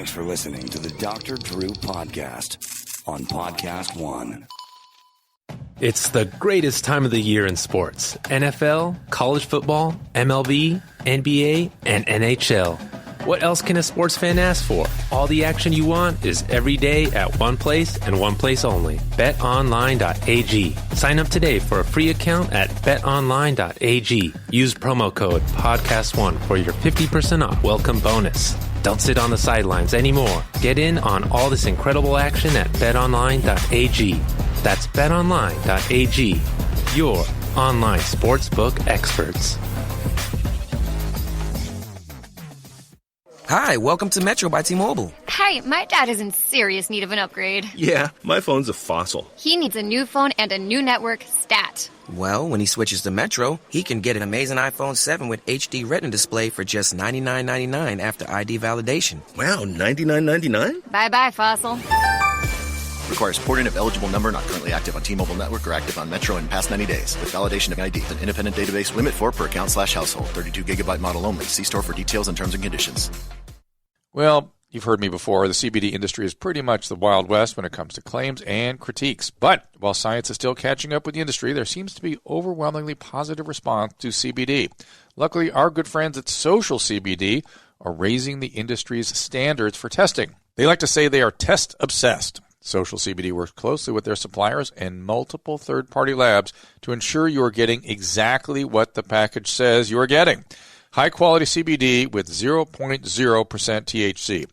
Thanks for listening to the Dr. Drew Podcast on Podcast One. It's the greatest time of the year in sports. NFL, college football, MLB, NBA, and NHL. What else can a sports fan ask for? All the action you want is every day at one place and one place only. BetOnline.ag. Sign up today for a free account at BetOnline.ag. Use promo code PODCAST1 for your 50% off welcome bonus. Don't sit on the sidelines anymore. Get in on all this incredible action at BetOnline.ag. That's BetOnline.ag. Your online sportsbook experts. Hi, welcome to Metro by T-Mobile. Hi, my dad is in serious need of an upgrade. Yeah, my phone's a fossil. He needs a new phone and a new network stat. Well, when he switches to Metro, he can get an amazing iPhone 7 with HD Retina display for just $99.99 after ID validation. Wow, $99.99? Bye-bye, fossil. Requires porting of eligible number not currently active on T-Mobile network or active on Metro in past 90 days. With validation of ID. An independent database limit 4 per account/household. 32 gigabyte model only. See store for details and terms and conditions. Well, you've heard me before. The CBD industry is pretty much the Wild West when it comes to claims and critiques. But while science is still catching up with the industry, there seems to be overwhelmingly positive response to CBD. Luckily, our good friends at Social CBD are raising the industry's standards for testing. They like to say they are test-obsessed. Social CBD works closely with their suppliers and multiple third-party labs to ensure you are getting exactly what the package says you are getting. High-quality CBD with 0.0% THC.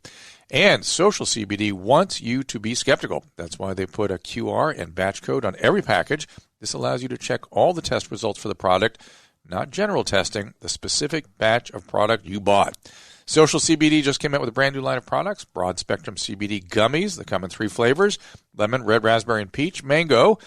And Social CBD wants you to be skeptical. That's why they put a QR and batch code on every package. This allows you to check all the test results for the product, not general testing, the specific batch of product you bought. Social CBD just came out with a brand new line of products, broad-spectrum CBD gummies that come in 3 flavors, lemon, red raspberry, and peach, mango.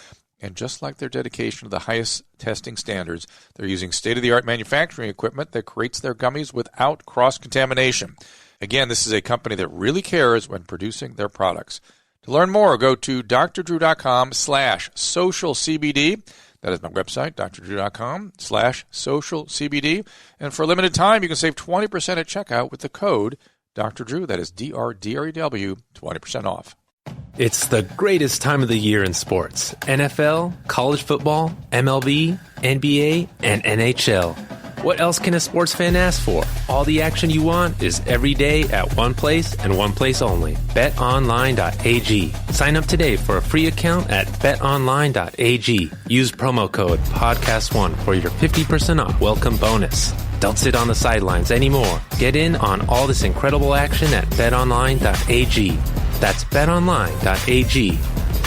And just like their dedication to the highest testing standards, they're using state-of-the-art manufacturing equipment that creates their gummies without cross-contamination. Again, this is a company that really cares when producing their products. To learn more, go to drdrew.com/socialcbd. That is my website, drdrew.com/socialcbd. And for a limited time, you can save 20% at checkout with the code Dr. Drew. That is DRDREW, 20% off. It's the greatest time of the year in sports. NFL, college football, MLB, NBA, and NHL. What else can a sports fan ask for? All the action you want is every day at one place and one place only. BetOnline.ag. Sign up today for a free account at BetOnline.ag. Use promo code PODCAST1 for your 50% off welcome bonus. Don't sit on the sidelines anymore. Get in on all this incredible action at BetOnline.ag. That's BetOnline.ag.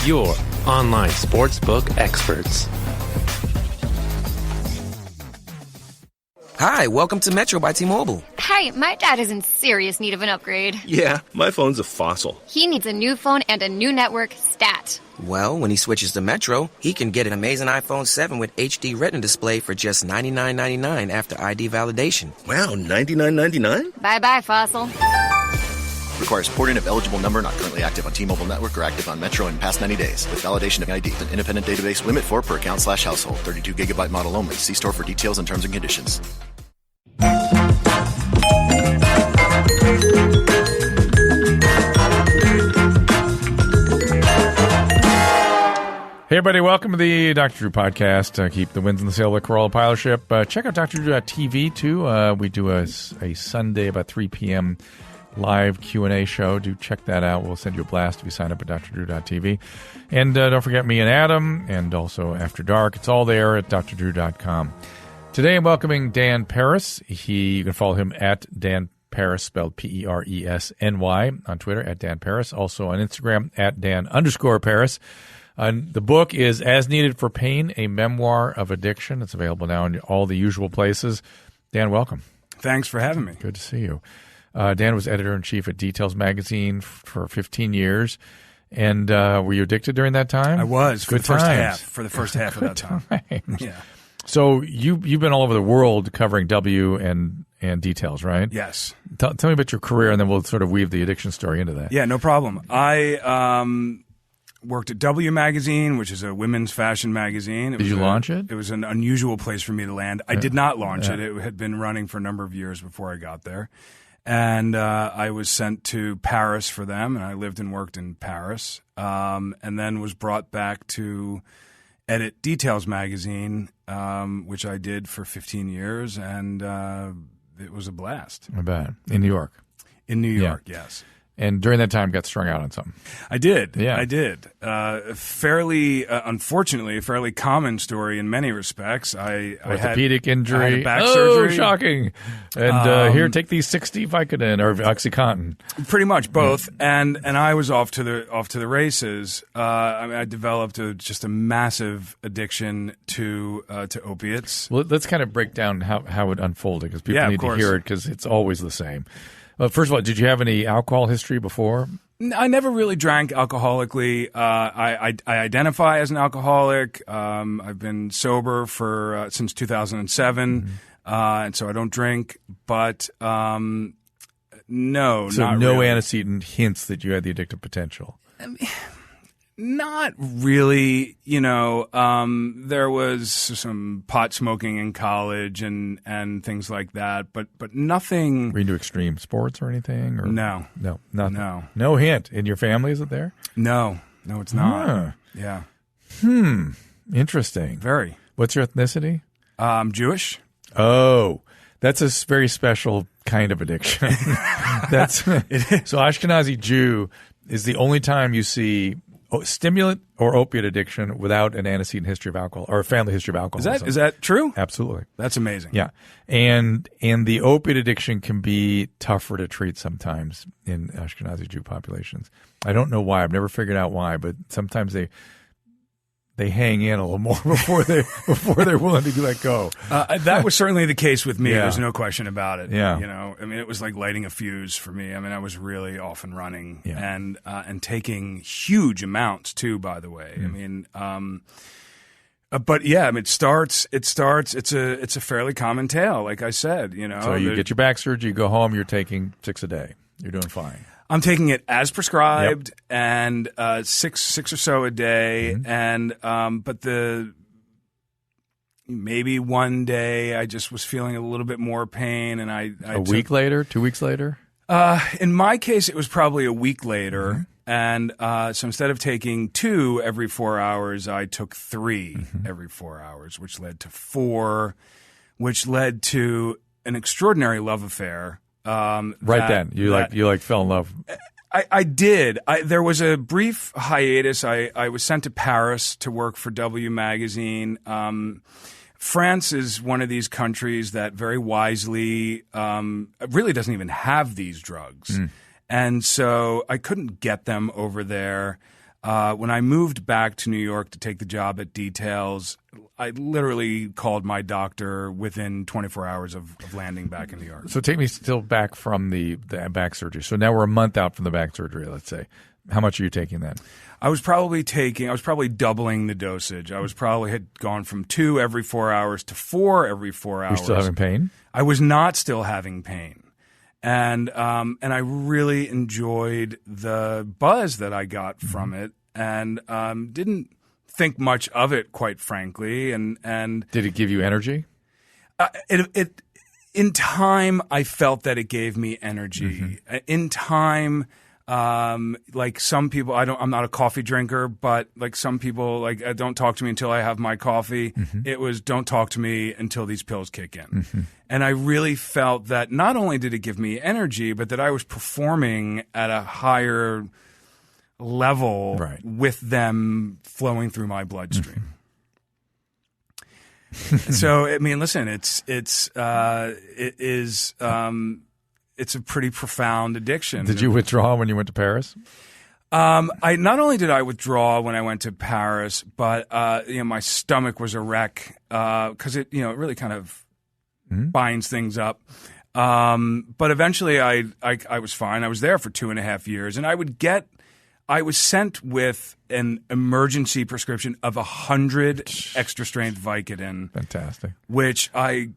Your online sportsbook experts. Hi, welcome to Metro by T-Mobile. Hi, my dad is in serious need of an upgrade. Yeah, my phone's a fossil. He needs a new phone and a new network stat. Well, when he switches to Metro, he can get an amazing iPhone 7 with HD Retina display for just $99.99 after ID validation. Wow, $99.99? Bye-bye, fossil. Requires porting of eligible number not currently active on T-Mobile network or active on Metro in past 90 days. With validation of ID. An independent database limit 4 per account/household. 32 gigabyte model only. See store for details and terms and conditions. Hey, everybody, welcome to the Dr. Drew Podcast. Keep the winds in the sail of the Corolla pilot ship. Check out drdrew.tv, too. We do a Sunday about 3 p.m. live Q&A show. Do check that out. We'll send you a blast if you sign up at drdrew.tv. And don't forget me and Adam, and also After Dark. It's all there at drdrew.com. Today I'm welcoming Dan Paris. You can follow him at Dan Paris, spelled P-E-R-E-S-N-Y, on Twitter, at Dan Paris. Also on Instagram, at Dan_Paris. The book is As Needed for Pain, a Memoir of Addiction. It's available now in all the usual places. Dan, welcome. Thanks for having me. Good to see you. Dan was editor-in-chief at Details magazine for 15 years. And were you addicted during that time? I was for Good the first times. half. For the first half of that time. Yeah. So you've been all over the world covering W and Details, right? Yes. Tell me about your career, and then we'll sort of weave the addiction story into that. Yeah, no problem. I worked at W Magazine, which is a women's fashion magazine. Did you launch it? It was an unusual place for me to land. I did not launch it. It had been running for a number of years before I got there. And I was sent to Paris for them, and I lived and worked in Paris, and then was brought back to edit Details magazine, which I did for 15 years, and it was a blast. I bet. In New York. In New York, yes. And during that time, got strung out on something. I did. Yeah. I did. Unfortunately, a fairly common story in many respects. Orthopedic injury. I had a back surgery. Shocking. And here, take these 60 Vicodin or OxyContin. Pretty much both. And I was off to the races. I developed just a massive addiction to opiates. Well, let's kind of break down how it unfolded, because people need to course. hear it, because it's always the same. First of all, did you have any alcohol history before? I never really drank alcoholically. I identify as an alcoholic. I've been sober for since 2007, and so I don't drink. But no, So not no really. antecedent hints that you had the addictive potential. Not really. There was some pot smoking in college and things like that, but nothing. Were you into extreme sports or anything? Or? No, nothing. No hint. In your family, is it there? No, it's not. Huh. Yeah. Interesting. Very. What's your ethnicity? Jewish. Oh, that's a very special kind of addiction. So Ashkenazi Jew is the only time you see stimulant or opiate addiction without an antecedent history of alcohol or a family history of alcoholism. Is that true? Absolutely. That's amazing. Yeah. And the opiate addiction can be tougher to treat sometimes in Ashkenazi Jew populations. I don't know why. I've never figured out why, but sometimes they hang in a little more before they're willing to let go. That was certainly the case with me. Yeah. There's no question about it. Yeah. It was like lighting a fuse for me. I was really off and running, Yeah. and taking huge amounts too. By the way, but yeah, it starts. It's a fairly common tale, like I said. So you get your back surgery, you go home, you're taking 6 a day. You're doing fine. I'm taking it as prescribed, and six or so a day, and but maybe one day I just was feeling a little bit more pain, and I a week later, 2 weeks later. In my case, it was probably a week later, and so instead of taking 2 every 4 hours, I took 3 every 4 hours, which led to 4, which led to an extraordinary love affair. Then you fell in love. I did. There was a brief hiatus. I was sent to Paris to work for W magazine. France is one of these countries that very wisely really doesn't even have these drugs, and so I couldn't get them over there. When I moved back to New York to take the job at Details, I literally called my doctor within 24 hours of landing back in New York. So take me still back from the back surgery. So now we're a month out from the back surgery, let's say. How much are you taking then? I was probably doubling the dosage. I had gone from 2 every 4 hours to 4 every 4 hours. You're still having pain? I was not still having pain. And I really enjoyed the buzz that I got from it, and didn't think much of it, quite frankly. And did it give you energy? It in time, I felt that it gave me energy. In time, like some people, I'm not a coffee drinker, but like some people, don't talk to me until I have my coffee. It was don't talk to me until these pills kick in. And I really felt that not only did it give me energy, but that I was performing at a higher level with them flowing through my bloodstream. So, listen, it's a pretty profound addiction. Did you withdraw when you went to Paris? I not only did I withdraw when I went to Paris, but my stomach was a wreck because it really kind of binds things up. But eventually, I was fine. I was there for 2.5 years, and I was sent with an emergency prescription of 100 extra strength Vicodin. Fantastic. Which I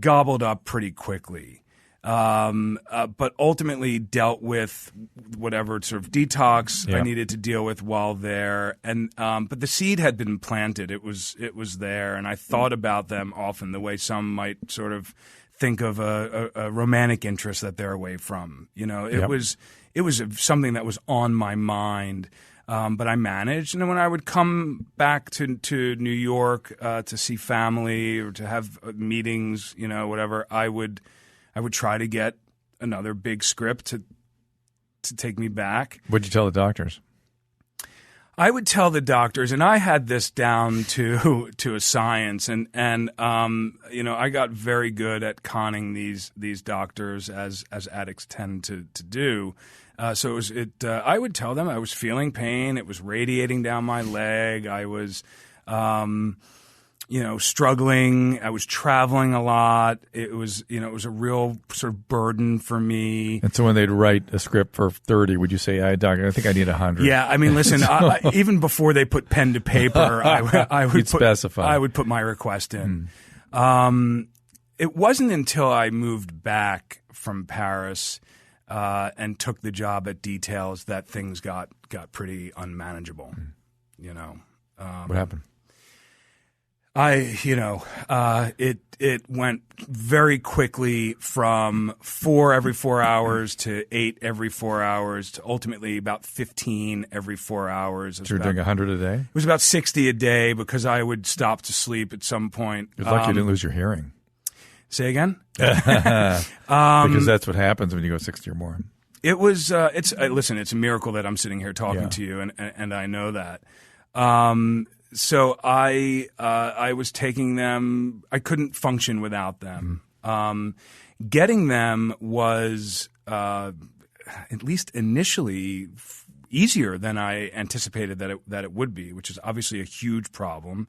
gobbled up pretty quickly. But ultimately dealt with whatever sort of detox I needed to deal with while there. And but the seed had been planted. It was there, and I thought about them often the way some might sort of think of a romantic interest that they're away from. You know, it Yep. was something that was on my mind. But I managed, and then when I would come back to New York to see family or to have meetings, you know, whatever, I would try to get another big script to take me back. What'd you tell the doctors? I would tell the doctors, and I had this down to a science, and you know, I got very good at conning these doctors as addicts tend to do. So I would tell them I was feeling pain. It was radiating down my leg. I was, you know, struggling. I was traveling a lot. It was a real sort of burden for me. And so when they'd write a script for 30, would you say, doctor, I think I need 100? Yeah, I mean, listen, even before they put pen to paper, I would specify. I would put my request in. It wasn't until I moved back from Paris and took the job at Details that things got pretty unmanageable. You know, What happened? It went very quickly from 4 every 4 hours to 8 every 4 hours to ultimately about 15 every 4 hours. So you're doing 100 a day? It was about 60 a day because I would stop to sleep at some point. It's like you didn't lose your hearing. Say again? Because that's what happens when you go 60 or more. It was. Listen, it's a miracle that I'm sitting here talking to you, and I know that. So I was taking them. I couldn't function without them. Getting them was at least initially easier than I anticipated that it would be, which is obviously a huge problem.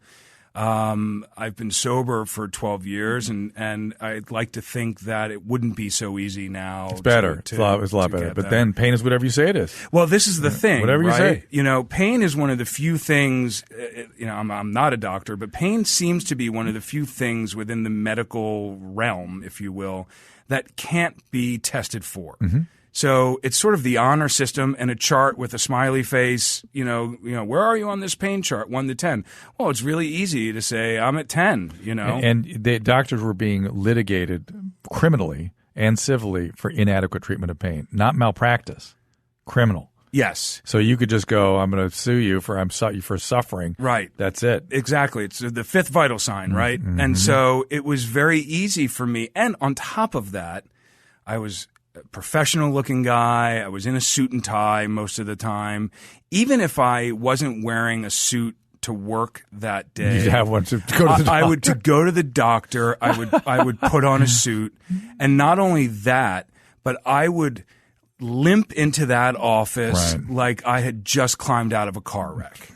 I've been sober for 12 years, and I'd like to think that it wouldn't be so easy now. It's better. It's a lot better. But then pain is whatever you say it is. Well, this is the thing. Whatever you right? say. You know, pain is one of the few things, you know, I'm not a doctor, but pain seems to be one of the few things within the medical realm, if you will, that can't be tested for. So it's sort of the honor system and a chart with a smiley face. You know, where are you on this pain chart, 1 to 10? Well, it's really easy to say I'm at 10. You know, and the doctors were being litigated criminally and civilly for inadequate treatment of pain, not malpractice, criminal. Yes. So you could just go, I'm going to sue you for suffering. Right. That's it. Exactly. It's the fifth vital sign, right? And so it was very easy for me. And on top of that, I was professional looking guy. I was in a suit and tie most of the time. Even if I wasn't wearing a suit to work that day, you'd have one to go to the doctor. I would to go to the doctor. I would put on a suit, and not only that, but I would limp into that office like I had just climbed out of a car wreck.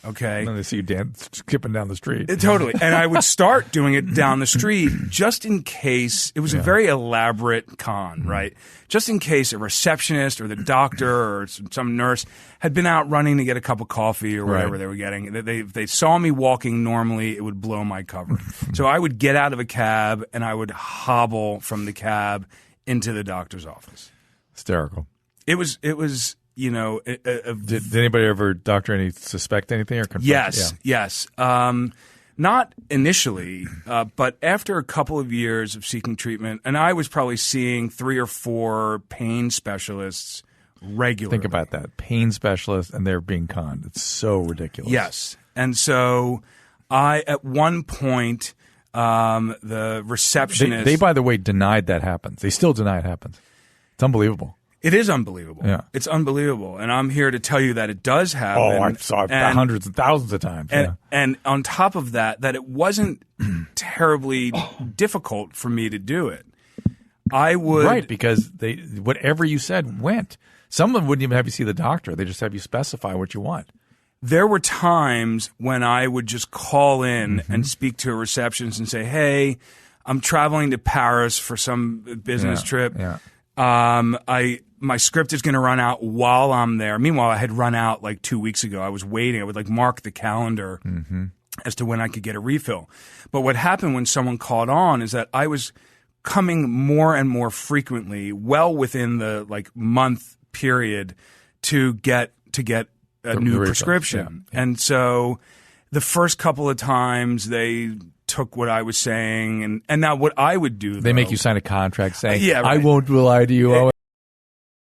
Okay. And then they see you skipping down the street. Totally. And I would start doing it down the street just in case. It was a very elaborate con, right? Just in case a receptionist or the doctor or some nurse had been out running to get a cup of coffee or whatever they were getting. They saw me walking normally, it would blow my cover. So I would get out of a cab and I would hobble from the cab into the doctor's office. Hysterical. It was. You know, did anybody ever suspect anything or confirm? Yes. Not initially, but after a couple of years of seeking treatment, and I was probably seeing 3 or 4 pain specialists regularly. Think about that. Pain specialists, and they're being conned. It's so ridiculous. Yes. And so at one point, the receptionist... They, by the way, denied that happens. They still deny it happens. It's unbelievable. It is unbelievable. Yeah. It's unbelievable. And I'm here to tell you that it does happen. Oh, I saw it hundreds and thousands of times. And on top of that it wasn't terribly difficult for me to do it. I would... Right, because whatever you said went. Some of them wouldn't even have you see the doctor. They just have you specify what you want. There were times when I would just call in and speak to a receptionist and say, hey, I'm traveling to Paris for some business trip. Yeah. My script is going to run out while I'm there. Meanwhile, I had run out like 2 weeks ago. I was waiting. I would mark the calendar as to when I could get a refill. But what happened when someone called on is that I was coming more and more frequently, well within the month period, to get a new prescription. Yeah. And so the first couple of times they took what I was saying, and now what I would do. They though, make you sign a contract saying, yeah, right. I won't lie to you.